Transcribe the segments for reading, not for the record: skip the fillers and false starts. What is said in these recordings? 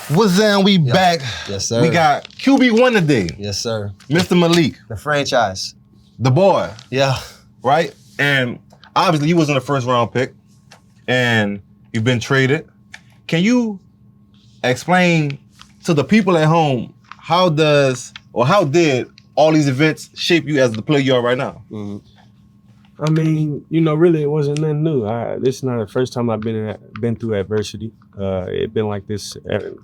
What's down? We back. Yes, sir. We got QB1 today. Yes, sir. Mr. Malik. The franchise. The boy. Yeah. Right? And obviously you wasn't a first round pick and you've been traded. Can you explain to the people at home how did all these events shape you as the player you are right now? Mm-hmm. I mean, really, it wasn't nothing new. This is not the first time I've been through adversity. It's been like this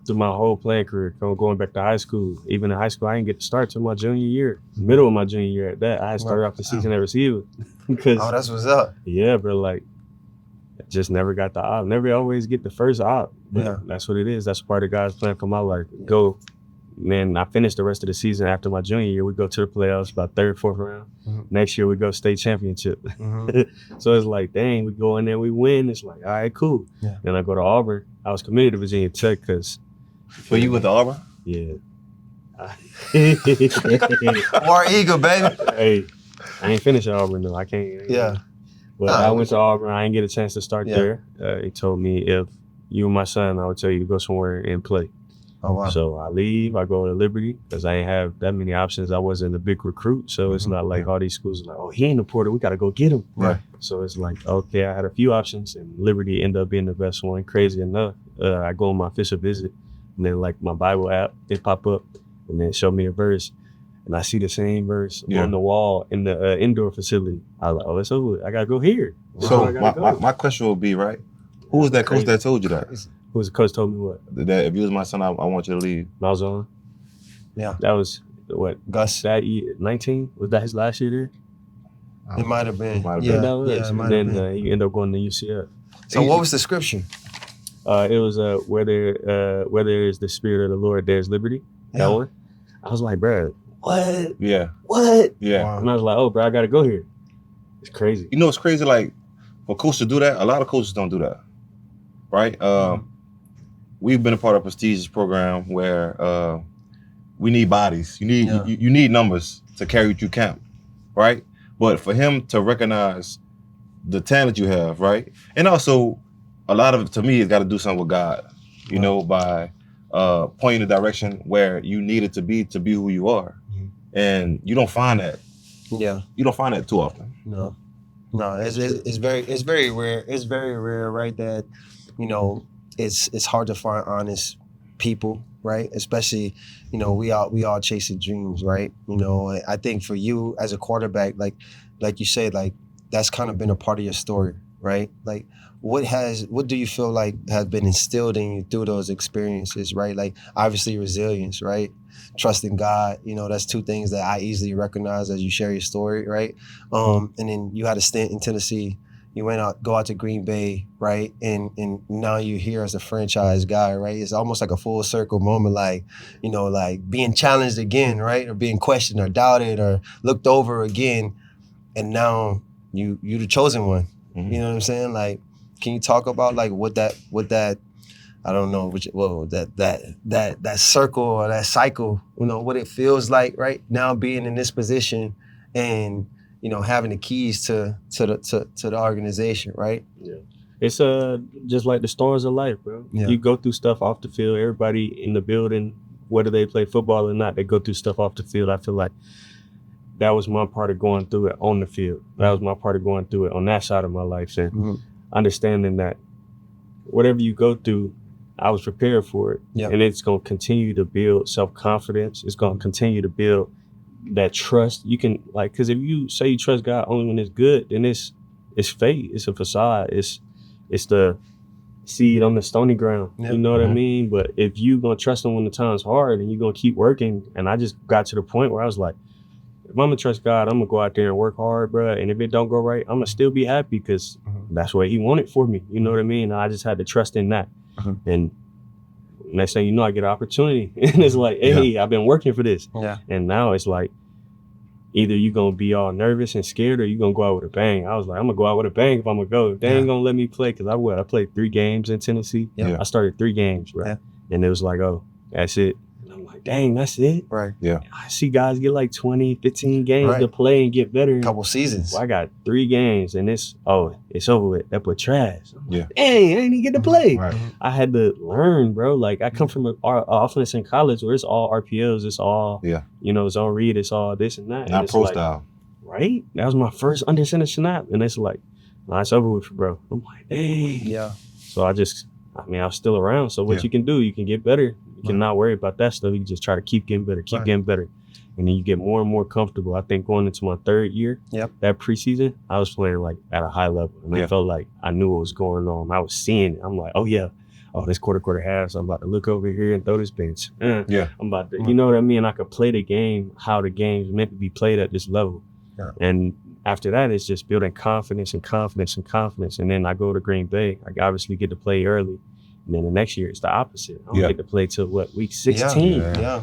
through my whole playing career, going back to high school. Even in high school, I didn't get to start till my junior year, middle of my junior year at that. I started off the season at receiver. Because, that's what's up. Yeah, bro, like, just never got the op. Never always get the first op. Yeah. That's what it is. That's part of God's plan for my life. Go. And then I finished the rest of the season after my junior year. We go to the playoffs about third, fourth round. Mm-hmm. Next year we go state championship. Mm-hmm. So it's like, dang, we go in there, we win. It's like, all right, cool. Yeah. Then I go to Auburn. I was committed to Virginia Tech because. Were you with Auburn? Yeah. War Eagle, baby. Hey, I ain't finished at Auburn though. I can't. Yeah. But I went to Auburn. I didn't get a chance to start there. He told me if you were my son, I would tell you to go somewhere and play. Oh, wow. So I leave, I go to Liberty because I ain't have that many options. I wasn't a big recruit. So it's not like all these schools are like, oh, he ain't a Porter, we got to go get him. Right. So it's like, okay, I had a few options and Liberty ended up being the best one. Crazy enough, I go on my official visit and then like my Bible app, it pop up and then show me a verse. And I see the same verse on the wall in the indoor facility. I was like, oh, it's over. I got to go here. So my question would be, right, who was that coach that told you that? Who was the coach told me what? That if you was my son, I want you to leave. Malzahn. Yeah. That was, what, Gus? That year, 19? Was that his last year there? It might have been. Yeah, and then he ended up going to UCF. So what was the scripture? It was where there is the spirit of the Lord, there's liberty. That one. I was like, bro, what? Yeah. What? Yeah. Wow. And I was like, oh, bro, I got to go here. It's crazy. You know, it's crazy. Like, for coaches to do that, a lot of coaches don't do that. Right? We've been a part of a prestigious program where we need bodies. You need numbers to carry you through camp, right? But for him to recognize the talent you have, right? And also, a lot of it, to me, it's got to do something with God, you know, by pointing the direction where you needed to be who you are. Mm-hmm. And you don't find that. Yeah. You don't find that too often. No, it's very rare. It's very rare, right? That, you know, it's hard to find honest people, right? Especially, you know, we all chasing dreams, right? You know, I think for you as a quarterback, like you said, like that's kind of been a part of your story, right? Like what do you feel like has been instilled in you through those experiences, right? Like obviously resilience, right? Trusting God, you know, that's two things that I easily recognize as you share your story, right? And then you had a stint in Tennessee. You go out to Green Bay, right? And now you're here as a franchise guy, right? It's almost like a full circle moment, like, you know, like being challenged again, right? Or being questioned or doubted or looked over again. And now you the chosen one. Mm-hmm. You know what I'm saying? Like, can you talk about like what that I don't know that circle or that cycle, you know, what it feels like right now being in this position and, you know, having the keys to the organization, right? Yeah. It's just like the storms of life, bro. Yeah. You go through stuff off the field. Everybody in the building, whether they play football or not, they go through stuff off the field. I feel like that was my part of going through it on the field. That was my part of going through it on that side of my life. And understanding that whatever you go through, I was prepared for it. Yep. And it's going to continue to build self-confidence. It's going to continue to build that trust. You can, like, because if you say you trust God only when it's good, then it's fake. It's a facade. It's the seed on the stony ground. Yep. You know what I mean? But if you going to trust him when the time's hard and you're going to keep working, and I just got to the point where I was like, if I'm going to trust God, I'm going to go out there and work hard, bro. And if it don't go right, I'm going to still be happy because that's what he wanted for me. You know what I mean? And I just had to trust in that. And next thing you know, I get an opportunity. And it's like, hey, I've been working for this. Yeah. And now it's like, either you're going to be all nervous and scared or you're going to go out with a bang. I was like, I'm going to go out with a bang if I'm going to go. If they ain't going to let me play, because I played 3 games in Tennessee. Yeah. I started 3 games, right? Yeah. And it was like, oh, that's it. And I'm like, dang, that's it? Right. Yeah. I see guys get like 20, 15 games to play and get better. Couple seasons. Well, I got 3 games and it's over with. That put trash. I'm Yeah. like, dang, I didn't even get to play. Right. I had to learn, bro. Like I come from an offense in college where it's all RPOs, it's all, zone read, it's all this and that. Not and pro like, style. Right? That was my first under center snap. And it's like, nah, it's over with, bro. I'm like, dang. Yeah. So I was still around. So what you can do, you can get better. You can not worry about that stuff. You can just try to keep getting better, getting better. And then you get more and more comfortable. I think going into my 3rd year, that preseason, I was playing like at a high level. And I felt like I knew what was going on. I was seeing it. I'm like, this quarter half, so I'm about to look over here and throw this bench. I'm about to, you know what I mean? I could play the game how the game's meant to be played at this level. Yeah. And after that, it's just building confidence. And then I go to Green Bay. I obviously get to play early. And then the next year, it's the opposite. I don't get to play till week 16.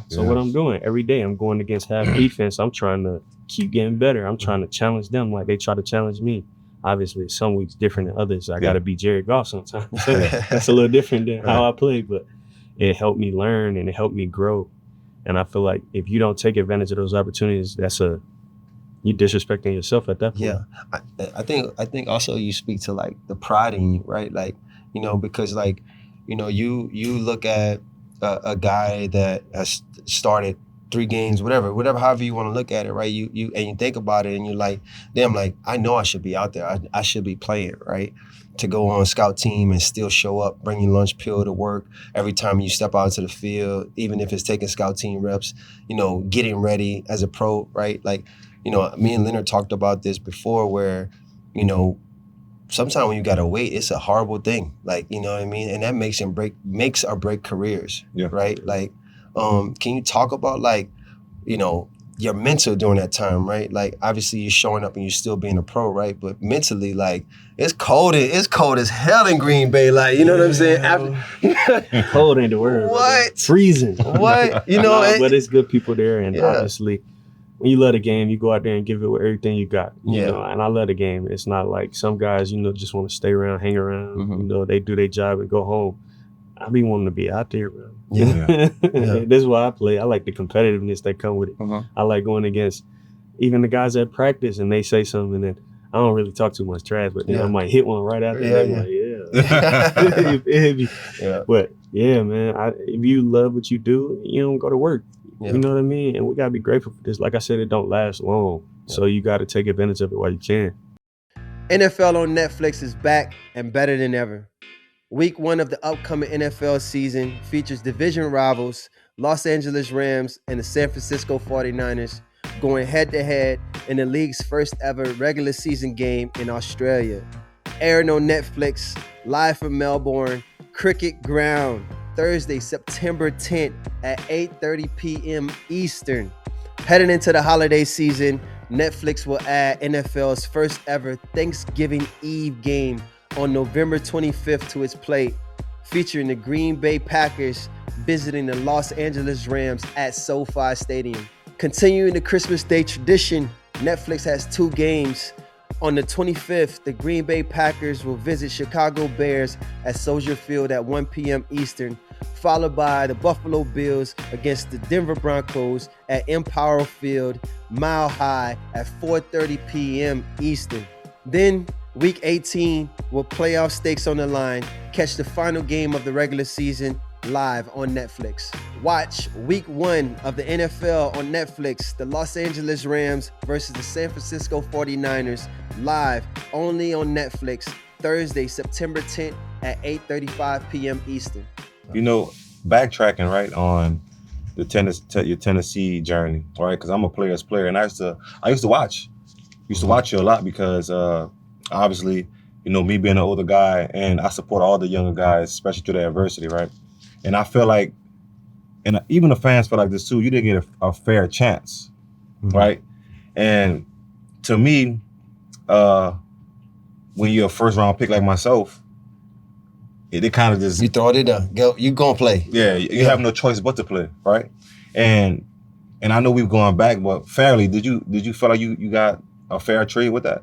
So what I'm doing every day, I'm going against half defense. I'm trying to keep getting better. I'm trying to challenge them like they try to challenge me. Obviously, some weeks different than others. I got to be Jared Goff sometimes. That's a little different than how I play, but it helped me learn and it helped me grow. And I feel like if you don't take advantage of those opportunities, you disrespecting yourself at that point. Yeah, I think also you speak to like the pride in you, right? Like, because like, you look at a guy that has started 3 games, whatever, however you want to look at it, right? You think about it and you're like, damn, like I know I should be out there. I should be playing, right? To go on scout team and still show up, bring your lunch pill to work every time you step out to the field, even if it's taking scout team reps, getting ready as a pro, right? Like, me and Leonard talked about this before where, sometimes when you gotta wait, it's a horrible thing. Like, you know what I mean? And that makes or break careers, right? Like, can you talk about like, your mental during that time, right? Like, obviously you're showing up and you're still being a pro, right? But mentally, like, it's cold as hell in Green Bay. Like, you know what I'm saying? Cold ain't the word. What? Freezing. What? But it's good people there, and obviously, when you love the game, you go out there and give it everything you got. You know, and I love the game. It's not like some guys, just want to stay around, hang around. Mm-hmm. They do their job and go home. I be wanting to be out there, bro. Yeah. This is why I play. I like the competitiveness that come with it. I like going against even the guys at practice and they say something and then I don't really talk too much trash, but then I might hit one right after. But yeah, man, if you love what you do, you don't go to work. You know what I mean? And we gotta be grateful for this. Like I said, it don't last long. So you gotta take advantage of it while you can. NFL on Netflix is back and better than ever. Week 1 of the upcoming NFL season features division rivals Los Angeles Rams and the San Francisco 49ers going head-to-head in the league's first ever regular season game in Australia. Airing on Netflix, live from Melbourne, Cricket Ground, Thursday, September 10th at 8:30 p.m. Eastern. Heading into the holiday season, Netflix will add NFL's first ever Thanksgiving Eve game on November 25th to its plate, featuring the Green Bay Packers visiting the Los Angeles Rams at SoFi Stadium. Continuing the Christmas Day tradition, Netflix has 2 games. On the 25th, the Green Bay Packers will visit Chicago Bears at Soldier Field at 1 p.m. Eastern, followed by the Buffalo Bills against the Denver Broncos at Empower Field, Mile High at 4:30 p.m. Eastern. Then, Week 18, with playoff stakes on the line, catch the final game of the regular season live on Netflix. Watch Week 1 of the NFL on Netflix, the Los Angeles Rams versus the San Francisco 49ers, live only on Netflix, Thursday, September 10th at 8:35 p.m. Eastern. Backtracking right on your Tennessee journey, right? Because I'm a player's player, and I used to watch you a lot because obviously, me being an older guy, and I support all the younger guys, especially through the adversity, right? And I feel like, and even the fans feel like this too, you didn't get a fair chance, right? And to me, when you're a first round pick like myself, it kind of just... You throw it in, you gonna play. Yeah, you have no choice but to play, right? And I know we've gone back, but fairly, did you feel like you got a fair trade with that?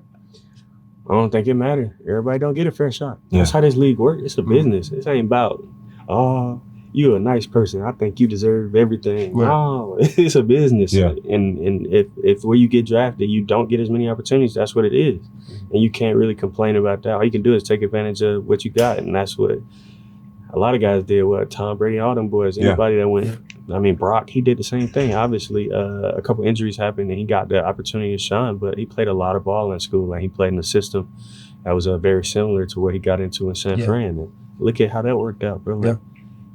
I don't think it matters. Everybody don't get a fair shot. That's how this league works. It's a business. It ain't about, you're a nice person. I think you deserve everything. Right. No, it's a business. Yeah. And if where you get drafted, you don't get as many opportunities, that's what it is. And you can't really complain about that. All you can do is take advantage of what you got. And that's what a lot of guys did. What Tom Brady, all them boys, anybody that went. I mean, Brock, he did the same thing. Obviously, a couple injuries happened and he got the opportunity to shine, but he played a lot of ball in school. Like, he played in a system that was very similar to what he got into in San Fran. And look at how that worked out, bro. Like,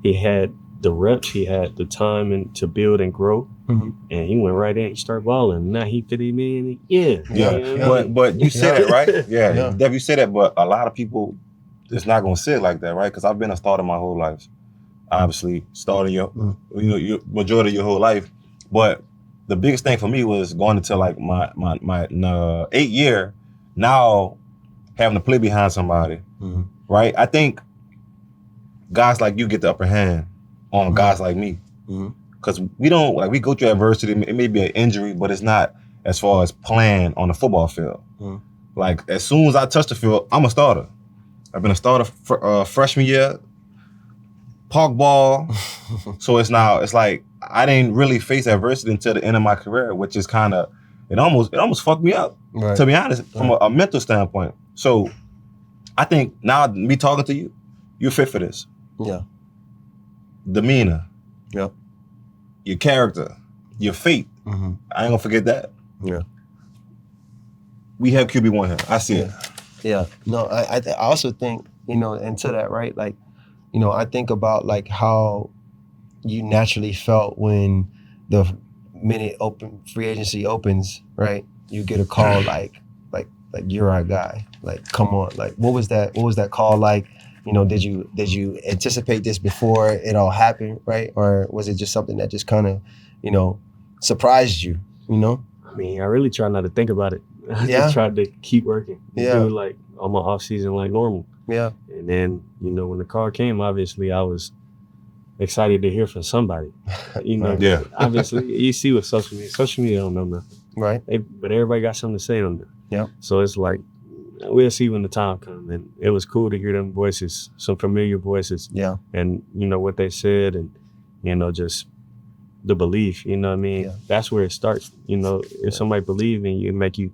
he had the reps, he had the time and to build and grow, and he went right in. He started balling. Now he $50 million. But you said it right. Yeah, Dev, you said that. But a lot of people, it's not gonna sit like that, right? Because I've been a starter my whole life. Obviously, starting your majority of your whole life. But the biggest thing for me was going into like my 8th year. Now having to play behind somebody, right? I think guys like you get the upper hand on guys like me, because we don't we go through adversity. It may be an injury, but it's not as far as playing on the football field. Like, as soon as I touch the field, I'm a starter. I've been a starter freshman year, park ball. So it's like I didn't really face adversity until the end of my career, which is kind of it almost fucked me up, to be honest, from a mental standpoint. So I think now me talking to you, you're fit for this. Yeah. Demeanor. Yep. Your character. Your faith. I ain't gonna forget that. Yeah. We have QB1 here. I see it. Yeah. No, I also think, and to that, right? Like, I think about like how you naturally felt when the minute free agency opens, right? You get a call like you're our guy. Like, come on. Like, what was that call like? Did you anticipate this before it all happened, right? Or was it just something that just kind of, surprised you, I mean, I really try not to think about it. I just tried to keep working. Do like on my off season like normal. Yeah. And then, when the call came, obviously I was excited to hear from somebody. Obviously you see with social media don't know nothing. Right. But everybody got something to say on there. Yeah. So it's like, we'll see when the time comes. And it was cool to hear them voices, some familiar voices. Yeah. And what they said, and just the belief, what I mean? Yeah. That's where it starts. If somebody believes in you, it make you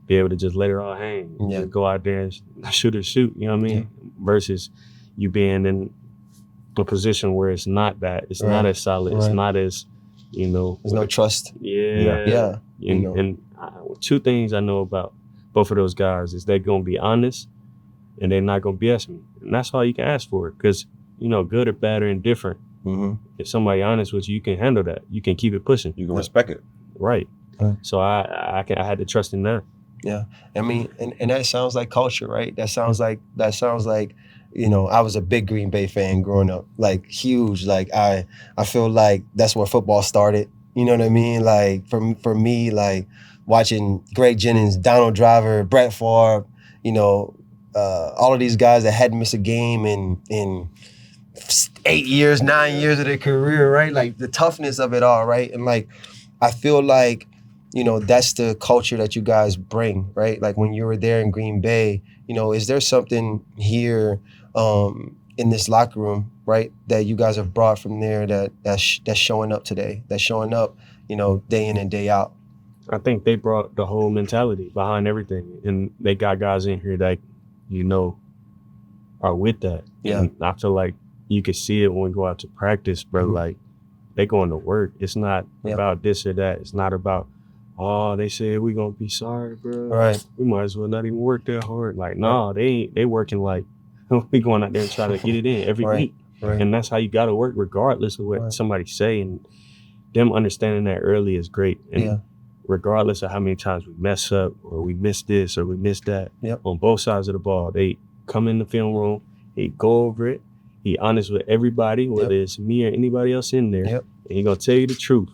be able to just let it all hang. Just go out there and shoot, you know what I mean? Yeah. Versus you being in a position where it's not that. It's not as solid. It's not as, there's no trust. Yeah. And two things I know about both of those guys is they're going to be honest and they're not going to BS me. And that's all you can ask for, because, good or bad or indifferent. If somebody honest with you, you can handle that. You can keep it pushing. You can respect it. Right. So I had to trust in that. Yeah. I mean, and that sounds like culture, right? That sounds like, I was a big Green Bay fan growing up, like huge. Like I feel like that's where football started. You know what I mean? Like for me, like watching Greg Jennings, Donald Driver, Brett Favre, all of these guys that hadn't missed a game in 8 years, 9 years of their career, right? Like the toughness of it all, right? And like, I feel like, that's the culture that you guys bring, right? Like when you were there in Green Bay, is there something here in this locker room, right, that you guys have brought from there that's showing up today, that's showing up, day in and day out? I think they brought the whole mentality behind everything, and they got guys in here that, are with that. Yeah. And I feel like you could see it when we go out to practice, bro. Like, they going to work. It's not about this or that. It's not about, they said we're going to be sorry, bro. Right. We might as well not even work that hard. Like, no, they working like, we going out there and trying to get it in every week. Right. And that's how you got to work regardless of what somebody say. And them understanding that early is great. And regardless of how many times we mess up or we miss this or we miss that, on both sides of the ball, they come in the film room, they go over it, he honest with everybody, whether it's me or anybody else in there, and he gonna tell you the truth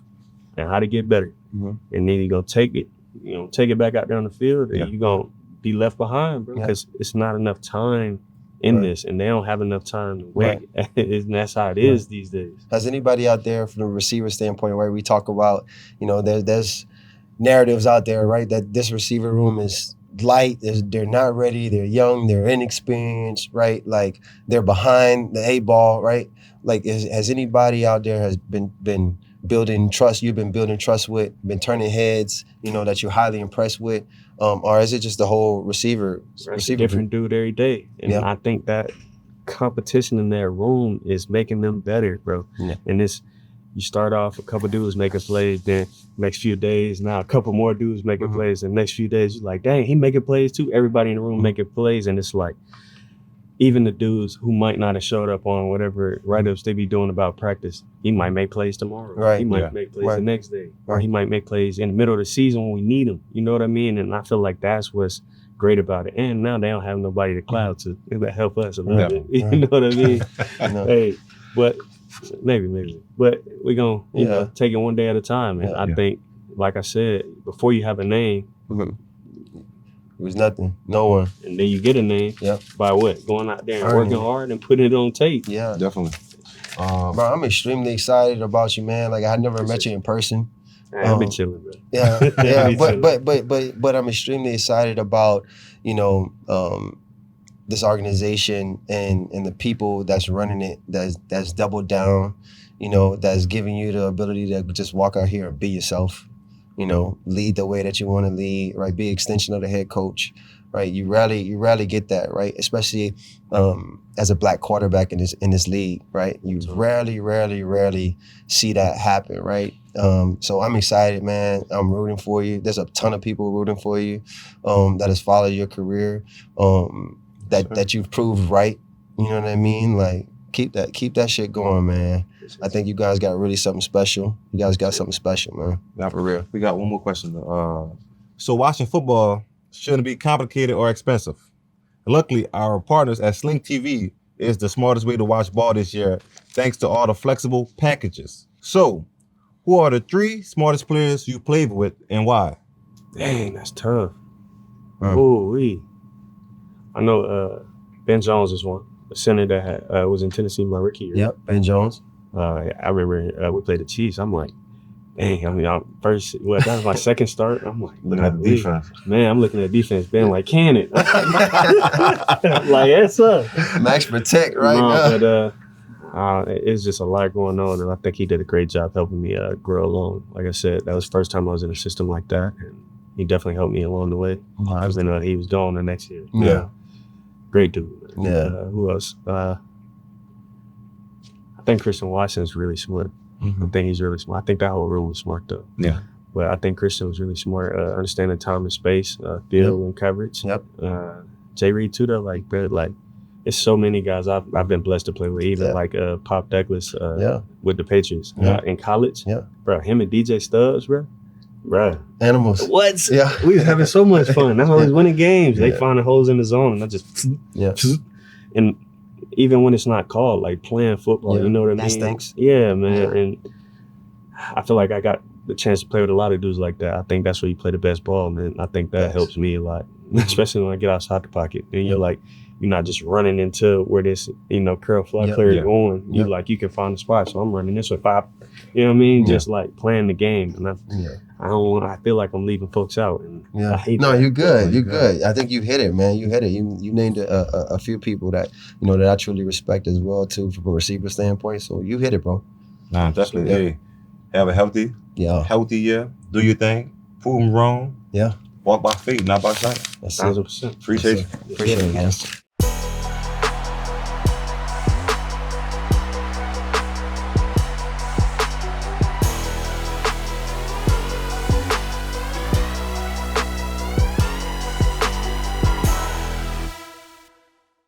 and how to get better. And then he gonna take it back out there on the field, and you gonna be left behind, bro, because it's not enough time in this, and they don't have enough time to wait. And that's how it is these days. Has anybody out there from the receiver standpoint, where we talk about, there's narratives out there, right, that this receiver room is light. They're not ready. They're young. They're inexperienced, right? Like they're behind the 8 ball, right? Like has anybody out there has been building trust? You've been building trust with, been turning heads, that you're highly impressed with, or is it just the whole receiver? It's a different dude every day, and I think that competition in that room is making them better, bro. Yeah. And you start off a couple dudes making plays, then next few days now a couple more dudes making plays, and next few days you're like, dang, he making plays too. Everybody in the room making plays, and it's like even the dudes who might not have showed up on whatever write-ups they be doing about practice, he might make plays tomorrow. Right. He might make plays the next day, or he might make plays in the middle of the season when we need him. You know what I mean? And I feel like that's what's great about it. And now they don't have nobody to cloud to help us a little bit. You know what I mean? Hey, but maybe. But we're going to take it one day at a time. And I think, like I said, before you have a name, it was nothing. No one. And then you get a name by what? Going out there and working hard and putting it on tape. Yeah. Definitely. Bro, I'm extremely excited about you, man. Like, I never met you in person. I've been chilling, bro. Yeah. But I'm extremely excited about, this organization and the people that's running it, that's doubled down, that's giving you the ability to just walk out here and be yourself. Lead the way that you want to lead, right? Be an extension of the head coach, right? You rarely get that, right? Especially as a black quarterback in this league, right? You rarely see that happen, right? So I'm excited, man. I'm rooting for you. There's a ton of people rooting for you that has followed your career, that you've proved right. You know what I mean? Like keep that shit going, man. I think you guys got really something special. You guys got something special, man. Not for real. We got one more question. So watching football shouldn't be complicated or expensive. Luckily, our partners at Sling TV is the smartest way to watch ball this year, thanks to all the flexible packages. So, who are the 3 smartest players you played with and why? Dang, that's tough. Ooh-wee. I know Ben Jones is one. A center that was in Tennessee my rookie year. Yep, Ben Jones. I remember we played the Chiefs. I'm like, dang, that was my second start. I'm like, looking at the defense. Man, I'm looking at defense. Ben like, can it? Like, that's up. Max protect right now. But it's just a lot going on, and I think he did a great job helping me grow along. Like I said, that was the first time I was in a system like that, and he definitely helped me along the way. Because then he was gone the next year. Yeah. Great dude. Yeah. Who else? I think Christian Watson's really smart. I think he's really smart. I think that whole room was smart though. Yeah. But I think Christian was really smart, understanding time and space, field and coverage. Yep. Jay Reed too though, like it's so many guys I've been blessed to play with, even like Pop Douglas with the Patriots in college. Yeah. Bro, him and DJ Stubbs, bro. Animals. What? Yeah. We was having so much fun. That's why we was winning games. They finding holes in the zone and I just and even when it's not called, like playing football, you know what I mean? That stinks. Yeah, man. And I feel like I got the chance to play with a lot of dudes like that. I think that's where you play the best ball, man. I think that helps me a lot, especially when I get outside the pocket. And you're like, you're not just running into where this, curl fly clear going. You like, you can find a spot. So I'm running this way. You know what I mean? Just like playing the game. And I feel like I'm leaving folks out. And I hate that. You're good. You're good. I think you hit it, man. You hit it. You named a few people that, that I truly respect as well, too, from a receiver standpoint. So you hit it, bro. Nah, definitely. Hey, have a healthy year. Do your thing. Prove them wrong. Yeah. Walk by faith, not by sight. That's 1,000%. Appreciate you. Appreciate it, man.